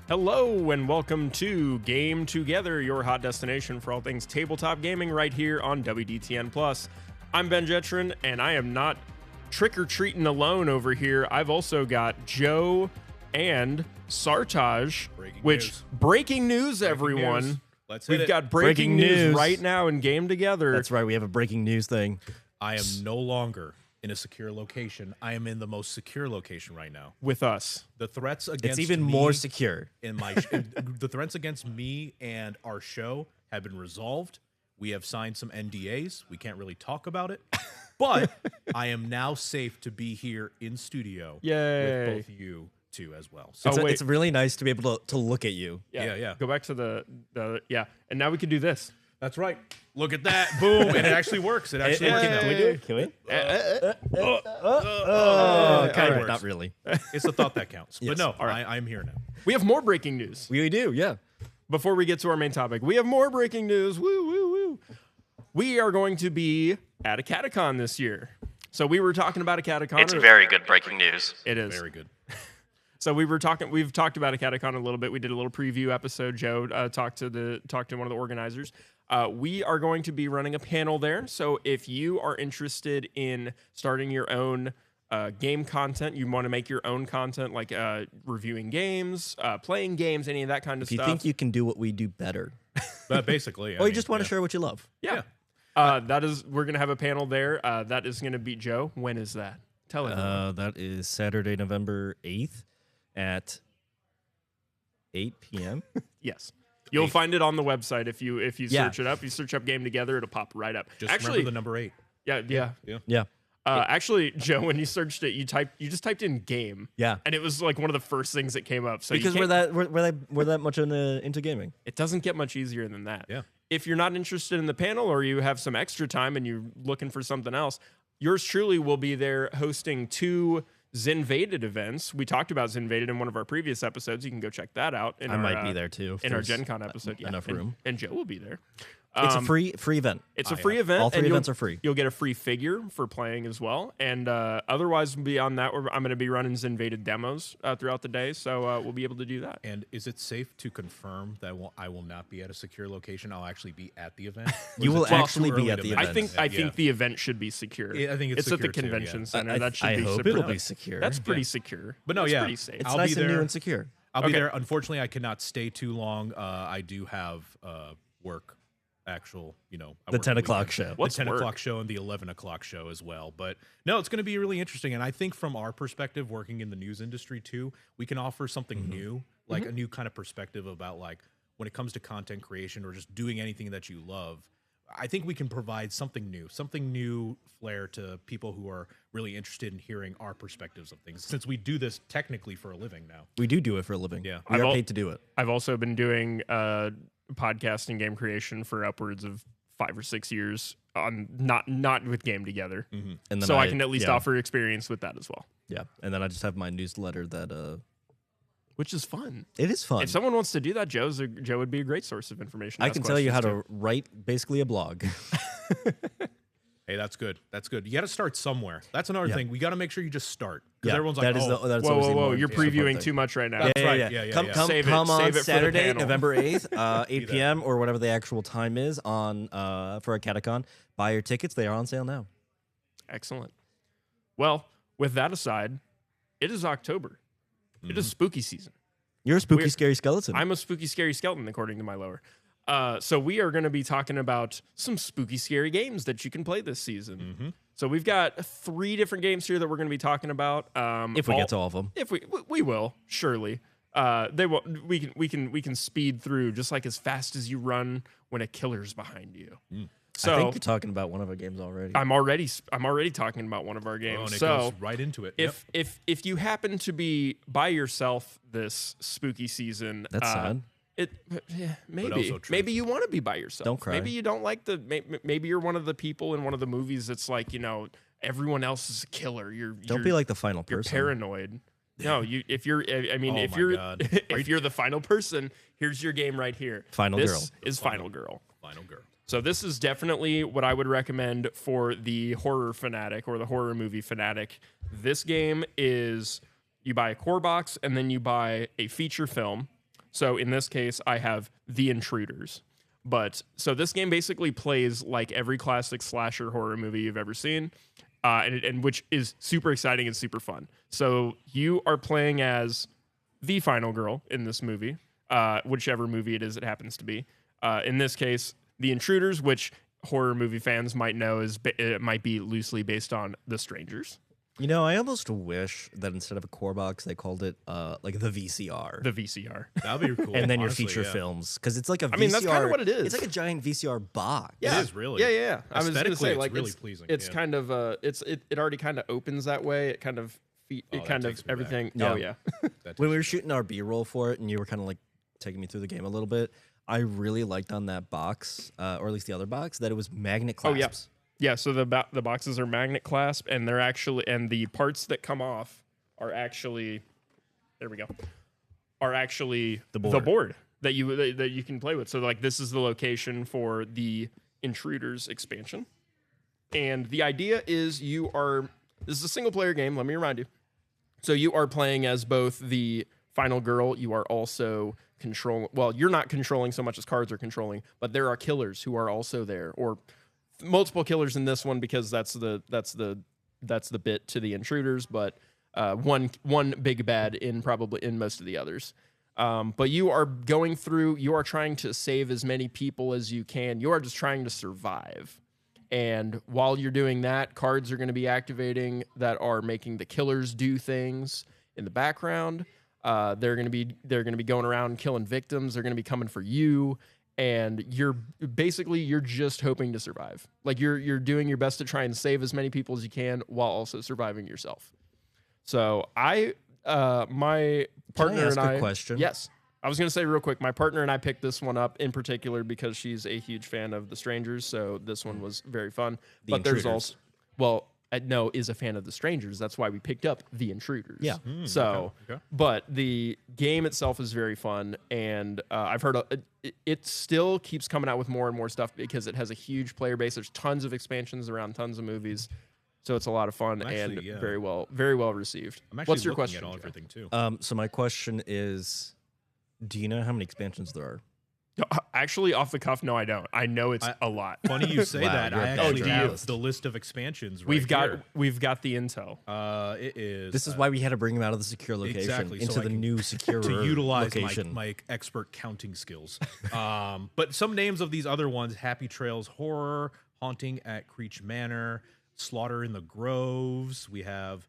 Hello and welcome to Game Together, your hot destination for all things tabletop gaming right here on WDTN+. I'm Ben Jetron, and I am not trick-or-treating alone over here. I've also got Joe and Sartaj, breaking news, everyone. News. Let's hit We've got breaking news right now in Game Together. That's right, we have a breaking news thing. I am no longer in a secure location. I am in the most secure location right now. With us. The threats against It's even me more secure. in my the threats against me and our show have been resolved. We have signed some NDAs. We can't really talk about it. But I am now safe to be here in studio with both you two as well. So It's really nice to be able to look at you. Yeah. Go back to the and now we can do this. that's right. Look at that. Boom. And it actually works. It actually works. Can we do it? Can we? Kind of, not really. It's the thought that counts. Yes. But no, All right. I'm here now. We have more breaking news. We do, yeah. Before we get to our main topic, we have more breaking news. Woo, woo, woo. We are going to be at a Catacon this year. So we were talking about a Catacon. It's very good breaking news. It is. Very good. So we've talked about a Catacon a little bit. We did a little preview episode. Joe talked to one of the organizers. We are going to be running a panel there. So if you are interested in starting your own game content, you want to make your own content like reviewing games, playing games, any of that kind of If you stuff. think you can do what we do better, But basically, or you just want to share what you love. Yeah. We're going to have a panel there. That is going to be Joe. When is that? Tell everyone. That is Saturday, November 8th at 8 p.m. Yes. You'll find it on the website if you Yeah. search it up. You search up Game Together, it'll pop right up. Just Actually, remember the number 8. yeah. Yeah. Actually, Joe, when you searched it, you just typed in game. Yeah. And it was like one of the first things that came up. So Because you we're can't- that much into gaming. it doesn't get much easier than that. Yeah. If you're not interested in the panel or you have some extra time and you're looking for something else, yours truly will be there hosting 2 Zinvaded events. We talked about Zinvaded in one of our previous episodes. You can go check that out. I might be there too. if in our there's Gen Con episode. enough and- room. And Joe will be there. It's a free event. It's a free event. All 3 and events are free. You'll get a free figure for playing as well. And otherwise, beyond that, I'm going to be running Zinvaded demos throughout the day. So we'll be able to do that. And is it safe to confirm that I will not be at a secure location? I'll actually be at the event. Or You is it will too actually early be at to the mention event. I that? think the event should be secure. Yeah, I think it's at the secure too, convention yeah. center. That should I be hope super- it'll be secure. That's pretty secure. But no, That's yeah, pretty safe. It's I'll nice be and new there. and secure. I'll be Okay. there. Unfortunately, I cannot stay too long. I do have work. I The work 10 the o'clock weekend. show. What's the 10 work? o'clock show and the 11 o'clock show as well. But no, it's going to be really interesting. And I think from our perspective, working in the news industry too, we can offer something new, like a new kind of perspective about like when it comes to content creation or just doing anything that you love. I think we can provide something new flair to people who are really interested in hearing our perspectives of things. Since we do this technically for a living now. We do it for a living. Yeah. We are paid to do it. I've also been doing podcast and game creation for upwards of 5 or 6 years on not with Game Together. And then So I can at least yeah. offer experience with that as well, Yeah. And then I just have my newsletter that which is fun. it is fun. If someone wants to do that, Joe would be a great source of information. I Ask can tell you how questions, to write basically a blog. Hey, that's good. That's good. You got to start somewhere. That's another thing. We got to make sure you just start. Because Yeah, everyone's like, that is oh, that's too. always the Whoa! more You're important previewing thing. too much right now. That's right. Yeah. Yeah, Come, yeah. come, Save it- come save on it for the Saturday, panel. November 8th, 8 there. p.m. or whatever the actual time is on for a Catacon. Buy your tickets. They are on sale now. Excellent. Well, with that aside, it is October. It is spooky season. You're a spooky, scary skeleton. I'm a spooky, scary skeleton, according to my lower. So we are going to be talking about some spooky, scary games that you can play this season. So we've got 3 different games here that we're going to be talking about. if we get to all of them. If we will, surely. They will. We can speed through just like as fast as you run when a killer's behind you. So I think you're talking about one of our games already. I'm already talking about one of our Oh, games. and it So goes right into it. if you happen to be by yourself this spooky season, That's sad. Maybe also true. maybe you want to be by yourself. Don't cry. Maybe you don't like maybe you're one of the people in one of the movies that's like, everyone else is a killer. Don't be like the final you're person. paranoid. No, if you're Oh if my you're God. if you're the final person, here's your game right here. Final this Girl. is Final Girl. Final girl. So this is definitely what I would recommend for the horror fanatic or the horror movie fanatic. This game is you buy a core box and then you buy a feature film. So in this case, I have The Intruders. But so this game basically plays like every classic slasher horror movie you've ever seen, and which is super exciting and super fun. So you are playing as the final girl in this movie, whichever movie it is it happens to be. In this case, The Intruders, which horror movie fans might know it might be loosely based on The Strangers. You know, I almost wish that instead of a core box, they called it like the VCR. The VCR. That'd be cool. And then honestly, your feature yeah. films, because it's like a VCR. I mean, that's kind of what it is. It's like a giant VCR box. Yeah. It is really. Yeah. I was gonna say, Aesthetically, like, it's really pleasing. It's yeah. kind of it already kind of opens that way. It kind of that kind of takes me everything. back. Oh Yeah. yeah. That When we were takes me shooting our B-roll for it, and you were kind of like taking me through the game a little bit, I really liked on that box, or at least the other box, that it was magnet clasps. Oh yeah. Yeah, so the boxes are magnet clasp, and they're actually, and the parts that come off are actually, there we go, are actually The the board. board that you can play with. So like this is the location for the Intruders expansion, and the idea is this is a single player game. Let me remind you. So you are playing as both the final girl. You are also controlling. Well, you're not controlling so much as cards are controlling, but there are killers who are also there, or multiple killers in this one because that's the bit to the Intruders, but one big bad in most of the others. But you are going through. You are trying to save as many people as you can. You are just trying to survive. And while you're doing that, cards are going to be activating that are making the killers do things in the background. They're going to be going around killing victims. They're going to be coming for you. And you're just hoping to survive. Like you're doing your best to try and save as many people as you can while also surviving yourself. So my partner ask and a I. question? Yes, I was going to say real quick. My partner and I picked this one up in particular because she's a huge fan of The Strangers. So this one was very fun. But there's also is a fan of The Strangers. That's why we picked up The Intruders. Yeah. okay. But the game itself is very fun, and I've heard it still keeps coming out with more and more stuff because it has a huge player base. There's tons of expansions around tons of movies, so it's a lot of fun and very well received. I'm actually What's your looking question? at all Joe? everything too. So my question is, do you know how many expansions there are? Actually, off the cuff, no, I don't. I know it's a lot. Funny you say Wow, that. you're I a actually bad have journalist. the list of expansions. Right We've got here. the intel. It is. This is why we had to bring him out of the secure location Exactly, so into I the can- new secure to utilize location. my expert counting skills. But some names of these other ones: Happy Trails Horror, Haunting at Creech Manor, Slaughter in the Groves. We have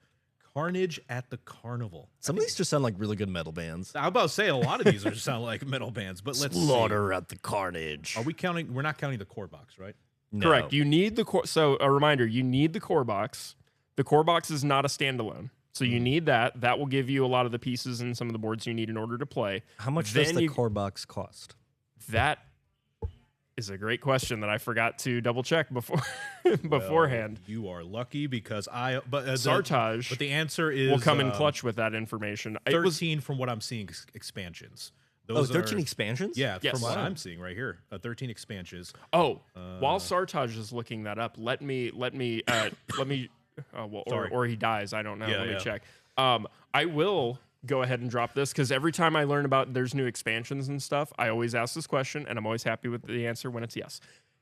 Carnage at the Carnival. Some of these just sound like really good metal bands. I'm about to say a lot of these are sound like metal bands, but let's Slaughter at the Carnage. see. Are we counting? We're not counting the core box, right? No. Correct. You need the core. So a reminder: you need the core box. The core box is not a standalone, so you need that. That will give you a lot of the pieces and some of the boards you need in order to play. How much Then does the you- core box cost? That is a great question that I forgot to double check beforehand. Well, you are lucky because Sartaj But the answer is will come in clutch with that information. It 13 was from what I'm seeing expansions. Oh, Those 13 are- expansions? Yeah, Yes. from what Wow. I'm seeing right here, 13 expansions. while Sartaj is looking that up, let me Sorry. or he dies. I don't know. Yeah, Let me yeah. check. I will go ahead and drop this because every time I learn about there's new expansions and stuff, I always ask this question, and I'm always happy with the answer when it's yes.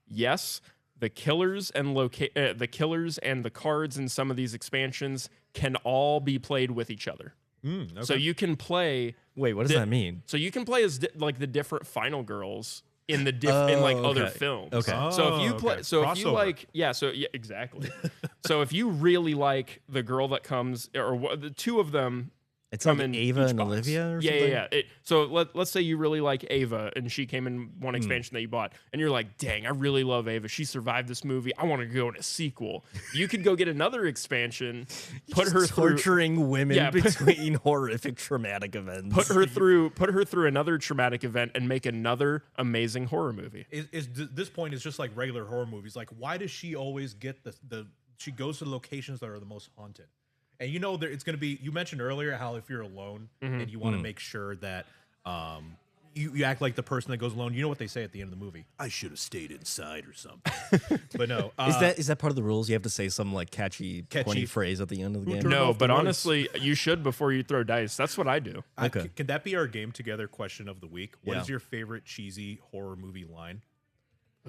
Yes, the killers and the cards in some of these expansions can all be played with each other. Okay. So you can play. Wait, what does that mean? So you can play as like the different final girls in the in like other okay. films. Okay. So if you Oh, play, okay. so if you Crossover. like, exactly. So if you really like the girl that comes, or the two of them It's come like in Ava each and box. Olivia or yeah, something? Yeah. So let's say you really like Ava and she came in one Hmm. expansion that you bought, and you're like, dang, I really love Ava. She survived this movie. I want to go in a sequel. You could go get another expansion, put her through. torturing women Yeah, between horrific traumatic events. Put her through another traumatic event and make another amazing horror movie. This point is just like regular horror movies. Like, why does she always get she goes to the locations that are the most haunted? And you know, it's going to be, you mentioned earlier how if you're alone and you want to make sure that, you act like the person that goes alone. You know what they say at the end of the movie? I should have stayed inside or something. But no, is that part of the rules? You have to say some like catchy pointy phrase at the end of the game. Turn No, off the but lights. honestly, you should before you throw dice. That's what I do. Okay. Can that be our game together question of the week? What is Yeah. your favorite cheesy horror movie line?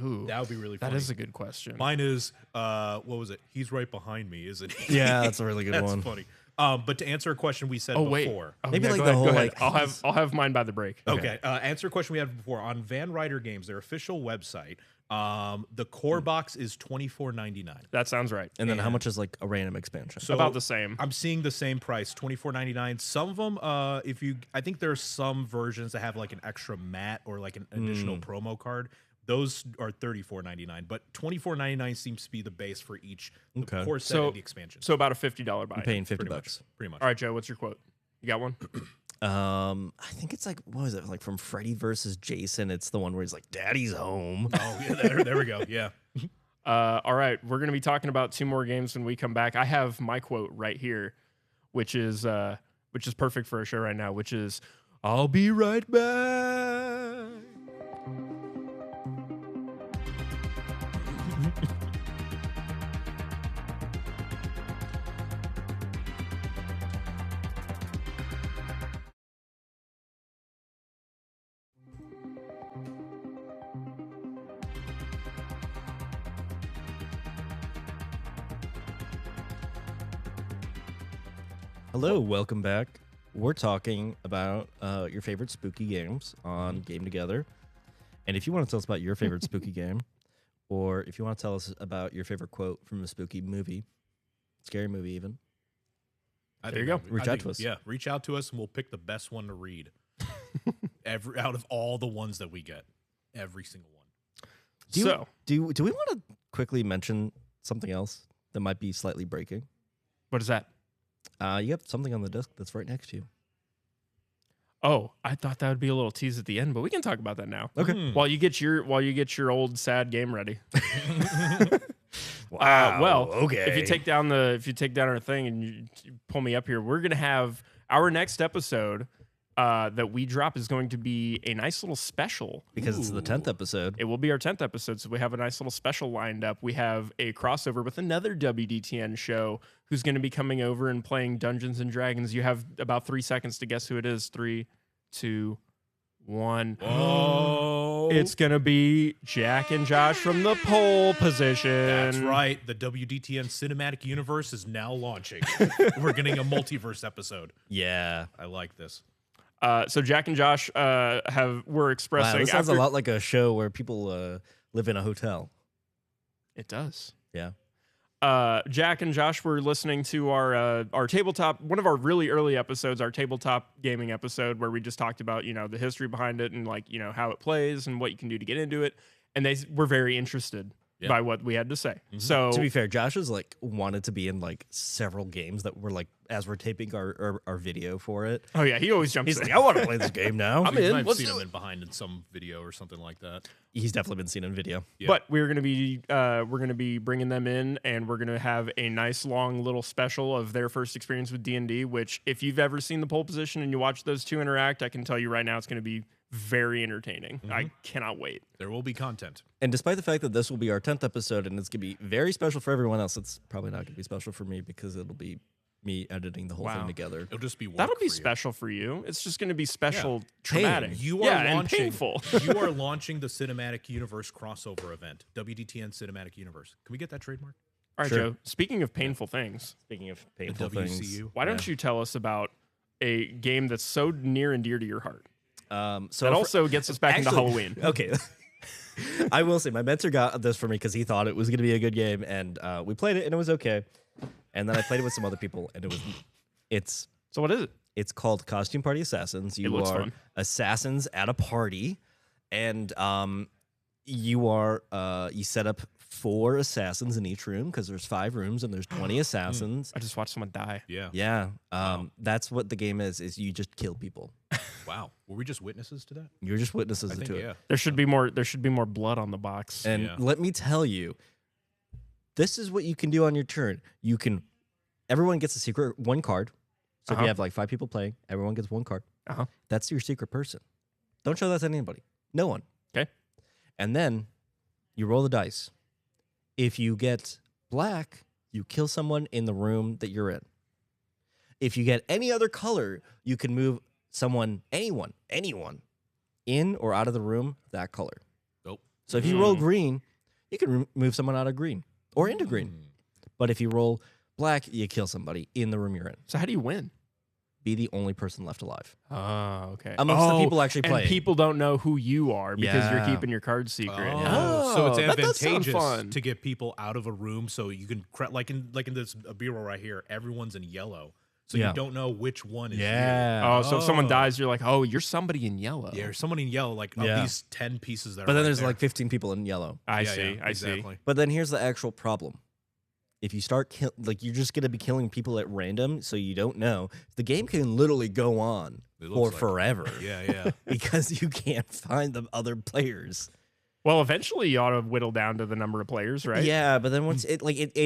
Ooh, That would be really funny. that is a good question. Mine is, what was it? He's right behind me, isn't he? Yeah, that's a really good That's one. funny. But to answer a question we said Oh wait, before. oh, Maybe yeah, like go the ahead, whole, go ahead. like- I'll have mine by the break. Okay. Answer a question we had before on Van Ryder Games, their official website. The core box is $24.99. That sounds right. And then how much is like a random expansion? So About the same. I'm seeing the same price, $24.99. Some of them, I think there's some versions that have like an extra mat or like an additional promo card. Those are $34.99, but $24.99 seems to be the base for each the Okay. core set So- and the expansion. So about a $50 buy. I'm paying $50 pretty bucks. much, pretty much. All right, Joe, what's your quote? You got one? I think it's like, what was it, like from Freddy versus Jason? It's the one where he's like, "Daddy's home." Oh yeah, there we go. Yeah. All right, we're going to be talking about 2 more games when we come back. I have my quote right here, which is perfect for a show right now, which is, "I'll be right back." Hello, welcome back. We're talking about your favorite spooky games on Game Together. And if you want to tell us about your favorite spooky game, or if you want to tell us about your favorite quote from a spooky movie, scary movie even, There you go. Reach out to us. Yeah, reach out to us and we'll pick the best one to read. Out of all the ones that we get, every single one. do we want to quickly mention something else that might be slightly breaking? What is that? You have something on the desk that's right next to you. Oh, I thought that would be a little tease at the end, but we can talk about that now. Okay. While you get your old sad game ready. Wow. Well, okay. if you take down our thing and you pull me up here, we're gonna have our next episode that we drop is going to be a nice little special. Because it's the 10th episode. It will be our 10th episode, so we have a nice little special lined up. We have a crossover with another WDTN show who's going to be coming over and playing Dungeons and Dragons. You have about 3 seconds to guess who it is. 3, 2, 1. Oh, It's going to be Jack and Josh from the pole position. that's right. The WDTN cinematic universe is now launching. We're getting a multiverse episode. Yeah. I like this. So Jack and Josh were expressing. Wow, this sounds a after- lot like a show where people live in a hotel. It does. Yeah. Jack and Josh were listening to our tabletop, one of our really early episodes, our tabletop gaming episode, where we just talked about, the history behind it and how it plays and what you can do to get into it. And they were very interested by what we had to say. So To be fair, Josh has like wanted to be in like several games that were like as we're taping our video for it. oh yeah, he always jumps He's in. like, I want to play this game now. I'm You in. might have Let's seen do him it. in behind in some video or something like that. He's definitely been seen in video. Yeah. But we're gonna be bringing them in, and we're gonna have a nice long little special of their first experience with D&D. Which, if you've ever seen the pole position and you watch those two interact, I can tell you right now, it's gonna be very entertaining. I cannot wait. There will be content. And despite the fact that this will be our 10th episode and it's going to be very special for everyone else, it's probably not going to be special for me because it'll be me editing the whole Wow. thing together. It'll just be work That'll be for you. special for you. It's just gonna be special, Pain. traumatic. You are yeah, and launching, painful. You are launching the Cinematic Universe crossover event, WDTN Cinematic Universe. Can we get that trademark? All right, Sure. Joe. Speaking of painful things, Speaking of The painful things. WCU. why don't you tell us about a game that's so near and dear to your heart So that for- also gets us back into Actually- Halloween? Okay. I will say my mentor got this for me because he thought it was going to be a good game, and we played it and it was okay. And then I played it with some other people, and it's So what is it? It's called Costume Party Assassins. You looks are fun. assassins at a party, and you set up 4 assassins in each room because there's 5 rooms and there's 20 assassins. I just watched someone die. Yeah. Yeah, that's what the game is you just kill people. Wow. Were we just witnesses to that? You're just witnesses I think, to it. yeah. There should be more. There should be more blood on the box. And Yeah. let me tell you, this is what you can do on your turn. Everyone gets a secret 1 card. So if Uh-huh. you have like 5 people playing, everyone gets 1 card. Uh-huh. That's your secret person. Don't show that to anybody. No one. Okay. And then you roll the dice. If you get black, you kill someone in the room that you're in. If you get any other color, you can move someone, anyone, in or out of the room that color. Nope. So if you roll green, you can move someone out of green or into green. But if you roll black, you kill somebody in the room you're in. So how do you win? Be the only person left alive. Oh, okay. Amongst the people actually and playing. people don't know who you are because you're Yeah. keeping your cards secret. Oh, so it's that does sound advantageous fun. to get people out of a room, so you can like in this B-roll right here. Everyone's in yellow, so Yeah. you don't know which one is you. Oh, so if someone Oh. dies, you're like, oh, you're somebody in yellow. Yeah, there's someone in yellow, like of Yeah. these 10 pieces that. But are then right there's there. like 15 people in yellow. I Yeah, see. yeah, I see. exactly. But then here's the actual problem. If you start you're just going to be killing people at random, so you don't know. The game can literally go on It for looks like- forever Yeah. because you can't find the other players. Well, eventually you ought to whittle down to the number of players, right? Yeah, but then once it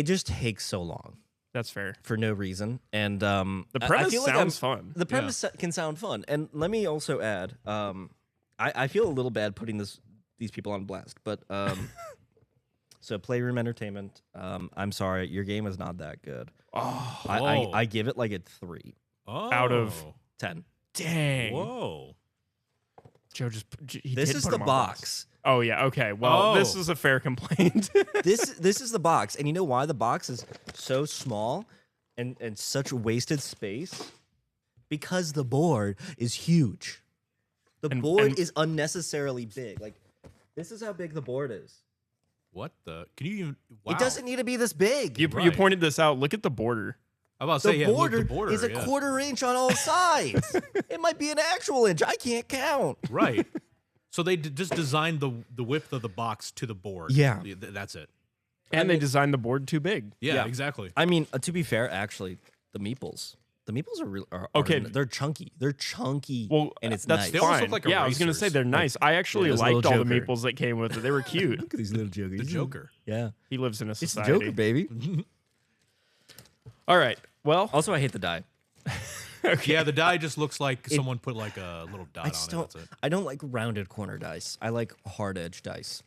just takes so long That's fair. for no reason. And The I premise feel like sounds fun. The premise can sound fun. And let me also add, I feel a little bad putting these people on blast, but so Playroom Entertainment, I'm sorry, your game is not that good. Oh, I give it like a 3, Out of- 10. dang. Whoa. Joe just he This did is put the him on box. blast. Oh yeah, okay. Well, this Oh. is a fair complaint. This is the box, and you know why the box is so small and such wasted space? Because the board is huge. The And- board and- is unnecessarily big. Like this is how big the board is. What the? Can you even? Wow. It doesn't need to be this big. you Right. pointed this out. Look at the border. I'm about to the, say, border the border is a yeah. 1/4 inch on all sides. It might be an actual inch. I can't count. Right. So they just designed the width of the box to the board. Yeah. That's it. And they designed the board too big. Yeah, Yeah. exactly. I mean, to be fair, actually, the meeples are real. Okay. They're chunky. They're chunky. Well, and it's that's nice. They almost fine. look like yeah, I was gonna say erasers. they're nice. I actually this liked little all the Joker. meeples that came with it. They were cute. Look at these little jokers. The Joker. Yeah, He lives in a it's the society. Joker, baby. All right. Well, Also, I hate the die. Yeah, the die just looks like someone put like a little dot I just on don't. it. That's it. I don't like rounded corner dice. I like hard edge dice.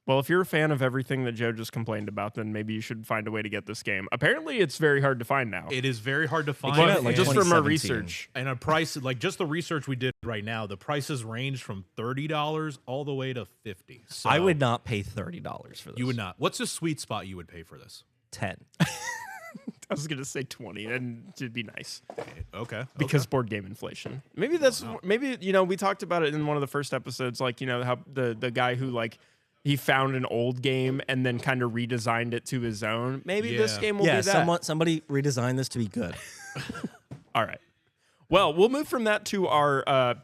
well, if you're a fan of everything that Joe just complained about, then maybe you should find a way to get this game. Apparently, it's very hard to find now. It is very hard to find. came out, like, just from our 2017. research. And a price, like just the research we did right now, the prices range from $30 all the way to $50. So I would not pay $30 for this. You would not. What's the sweet spot you would pay for this? 10. I was gonna say 20, and it'd be nice Okay. because board game inflation. Maybe that's maybe we talked about it in one of the first episodes, like how the guy who like he found an old game and then kind of redesigned it to his own. Maybe this Yeah. game will Yeah, be that. somebody redesigned this to be good. All right. Well, we'll move from that to our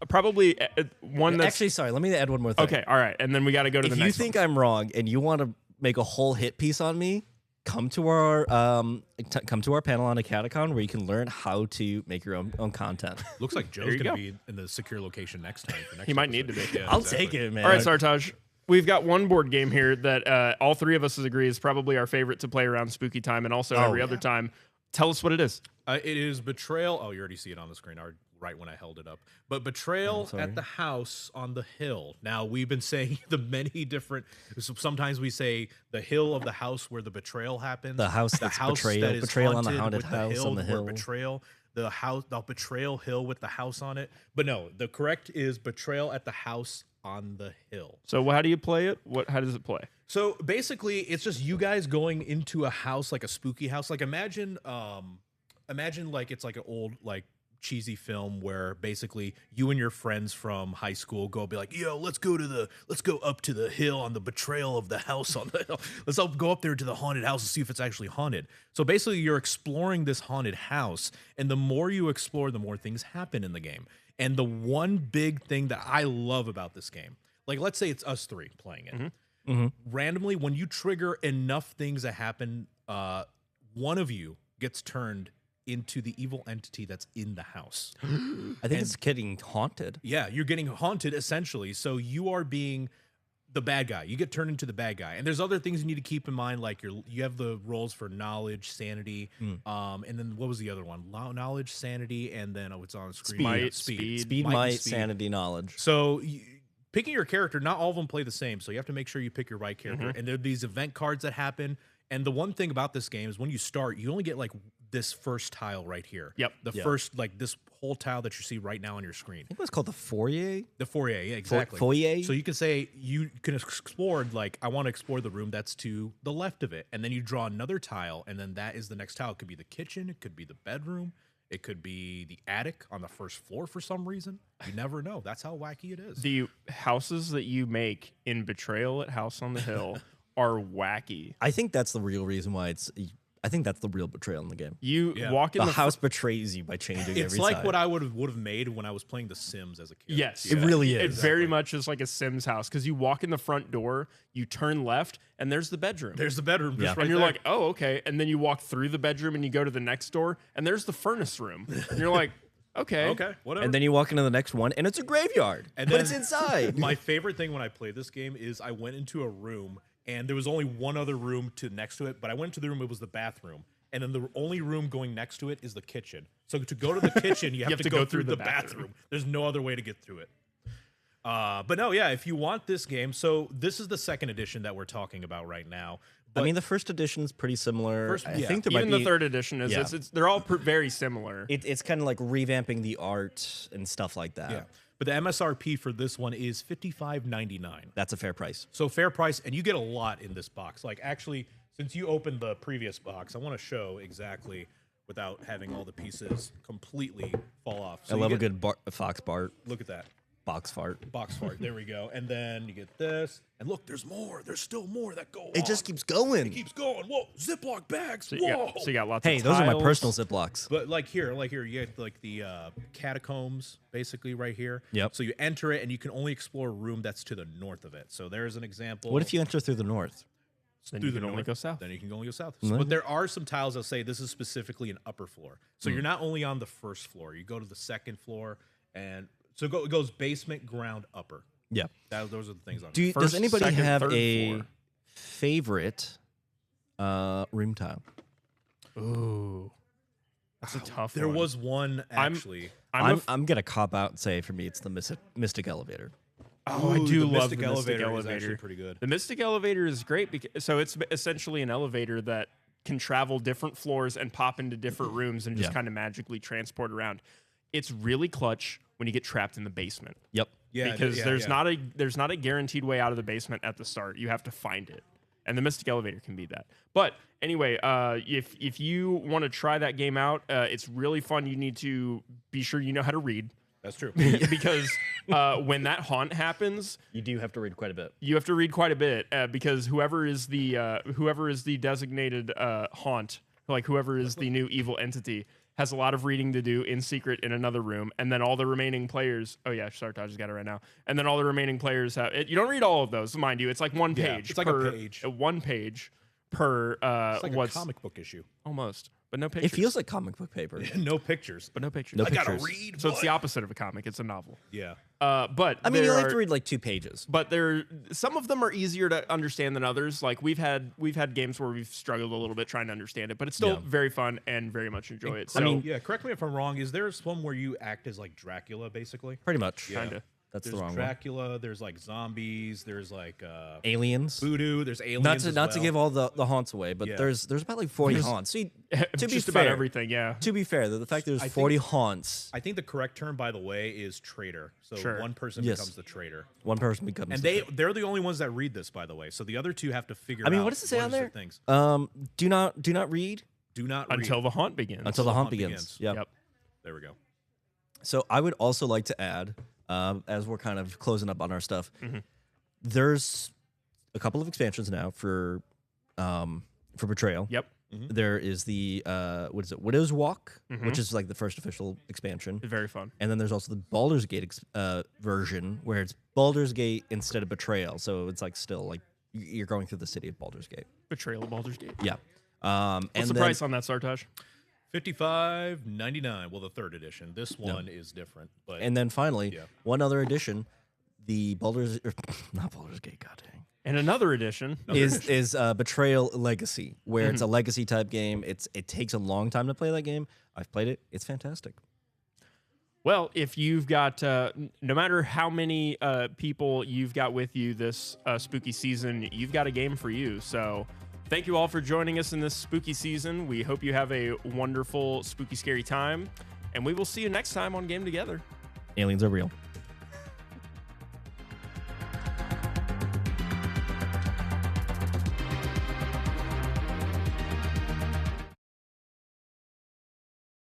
probably one that's Actually, sorry. Let me add one more thing. okay. All right, and then we got to go to If the you next think one. I'm wrong and you want to make a whole hit piece on me, come to our panel on Acadecon where you can learn how to make your own content. Looks like Joe's you going to go. be in the secure location next time. For next He might need episode. to be. Yeah, I'll exactly. take it, man. All right, Sartaj. We've got one board game here that all three of us agree is probably our favorite to play around spooky time and also every other time. Tell us what it is. It is Betrayal. Oh, you already see it on the screen right when I held it up. But Betrayal sorry. at the House on the Hill. Now, we've been saying the many different... Sometimes we say the hill of the house where the betrayal happens. The house that's betrayal. that is Betrayal on the haunted haunted with house on the where hill. Betrayal. The betrayal hill with the house on it. But no, the correct is Betrayal at the House on the Hill. So how do you play it? How does it play? So basically, it's just you guys going into a house, like a spooky house. Like imagine like it's like an old like cheesy film where basically you and your friends from high school go be like, yo, let's go up to the hill on the betrayal of the house on the hill. Let's all go up there to the haunted house and see if it's actually haunted. So basically, you're exploring this haunted house, and the more you explore, the more things happen in the game. And the one big thing that I love about this game, like let's say it's us three playing it. Randomly, when you trigger enough things that happen, one of you gets turned into the evil entity that's in the house. I think it's getting haunted. Yeah, you're getting haunted essentially. So you are being the bad guy. You get turned into the bad guy. And there's other things you need to keep in mind, like you have the rolls for knowledge, sanity, and then what was the other one? Knowledge, sanity, and then it's on screen. Speed, might, sanity, knowledge. So picking your character, not all of them play the same. So you have to make sure you pick your right character. And there are these event cards that happen. And the one thing about this game is when you start, you only get like this first tile right here. Yep. The first, like this whole tile that you see right now on your screen. I think it's called the foyer. The foyer, yeah, exactly. Foyer. So you can say you can explore, like, I want to explore the room that's to the left of it. And then you draw another tile, and then that is the next tile. It could be the kitchen, it could be the bedroom, it could be the attic on the first floor for some reason. You never know. That's how wacky it is. The houses that you make in Betrayal at House on the Hill are wacky. I think that's the real reason why I think that's the real betrayal in the game. You walk in the house betrays you by changing it's every like side. what I would have made when I was playing The Sims as a kid. Yes. It really is. It very much is like a Sims house because you walk in the front door, you turn left, and there's the bedroom. There's the bedroom just right and you're there. like, oh, okay. And then you walk through the bedroom and you go to the next door, and there's the furnace room. And you're like, okay. Okay, whatever. And then you walk into the next one, and it's a graveyard. And but then- it's inside. My favorite thing when I played this game is I went into a room, and there was only one other room next to it, but I went into the room, it was the bathroom. And then the only room going next to it is the kitchen. So to go to the kitchen, you have to go through the bathroom. There's no other way to get through it. But no, yeah, if you want this game, so this is the second edition that we're talking about right now. I mean, the first edition is pretty similar. I think there Even might the be, third edition is. Yeah. They're all very similar. It's kind of like revamping the art and stuff like that. Yeah. But the MSRP for this one is $55.99. That's a fair price. So fair price, and you get a lot in this box. Like, actually, since you opened the previous box, I want to show exactly without having all the pieces completely fall off. So I you love a get- good fox Bart, Look at that. box fart. Box fart. There we go. And then you get this. And look, there's more. There's still more that go on. It just keeps going. It keeps going. Whoa, Ziploc bags. So Whoa. you got lots Hey, of those are my tiles. personal Ziplocs. But like here, you get like the catacombs basically right here. Yep. So you enter it, and you can only explore a room that's to the north of it. So there's an example. What if you enter through the north? Then through you the can only north, go south. Then you can only go south. Mhm. But there are some tiles that say this is specifically an upper floor. So you're not only on the first floor. You go to the second floor, and so it goes basement, ground, upper. Yeah. Those are the things on it. Does First, anybody second, have third a floor. favorite room tile? Ooh, that's a tough There one. was one actually. I'm gonna cop out and say for me it's the Mystic Elevator. Oh, I Ooh, do the love Mystic the Mystic Elevator is Elevator. actually pretty good. The Mystic Elevator is great because it's essentially an elevator that can travel different floors and pop into different rooms and just Yeah. kind of magically transport around. It's really clutch when you get trapped in the basement. Yep. Yeah, because yeah, there's yeah. not a guaranteed way out of the basement at the start. You have to find it, and the Mystic Elevator can be that. But anyway, if you want to try that game out, it's really fun. You need to be sure you know how to read. That's true. Because when that haunt happens, You do have to read quite a bit. you have to read quite a bit because whoever is the designated haunt, like whoever is the new evil entity, has a lot of reading to do in secret in another room, and then all the remaining players. Oh yeah, Sartaj has got it right now. And then all the remaining players have. You don't read all of those, mind you. It's like one Yeah, page. it's like a per, page. One page per. It's like a what's comic book issue. almost, but no pictures. It feels like comic book paper. No pictures. but no pictures. No I gotta pictures. read. So it's the what? opposite of a comic. It's a novel. Yeah. But I mean, you there only have are- to read like 2 pages. But some of them are easier to understand than others. Like we've had games where we've struggled a little bit trying to understand it, but it's still Yeah. very fun and very much enjoy it. So I mean, Yeah, correct me if I'm wrong. Is there some where you act as like Dracula, basically? Pretty much. Yeah. kinda. That's There's the wrong Dracula. There's like zombies. There's like one. Aliens. voodoo. There's aliens. Not as to well. give all the haunts away, but Yeah. there's about like 40 haunts. See, to be just fair, about everything, yeah. To be fair, the fact there's I 40 think- haunts, I think the correct term, by the way, is traitor. So Sure. one person Yes. becomes the traitor, one person becomes. and they're the only ones that read this, by the way. So the other two have to figure. I mean, out what does it say on is the there? Things. Do not read Do not read. Until the haunt begins. until the the haunt haunt begins. begins. Yep. Yep. There we go. So I would also like to add, as we're kind of closing up on our stuff, Mm-hmm. there's a couple of expansions now for Betrayal. Yep. There is the what is it, Widow's Walk, Mm-hmm. which is like the first official expansion, Very fun. and then there's also the Baldur's Gate version where it's Baldur's Gate instead of Betrayal. So it's like still like you're going through the city of Baldur's Gate. Betrayal of Baldur's Gate. Yeah. What's and the then- price on that, Sartaj? $55.99. Well, the third edition. This one is different, but And then finally, Yeah. one other edition, the not Baldur's Gate, goddamn. And another edition is Betrayal Legacy, where it's a legacy type game. It takes a long time to play that game. I've played it. It's fantastic. Well, if you've got, no matter how many people you've got with you this spooky season, you've got a game for you. So thank you all for joining us in this spooky season. We hope you have a wonderful, spooky, scary time. And we will see you next time on Game Together. Aliens are real.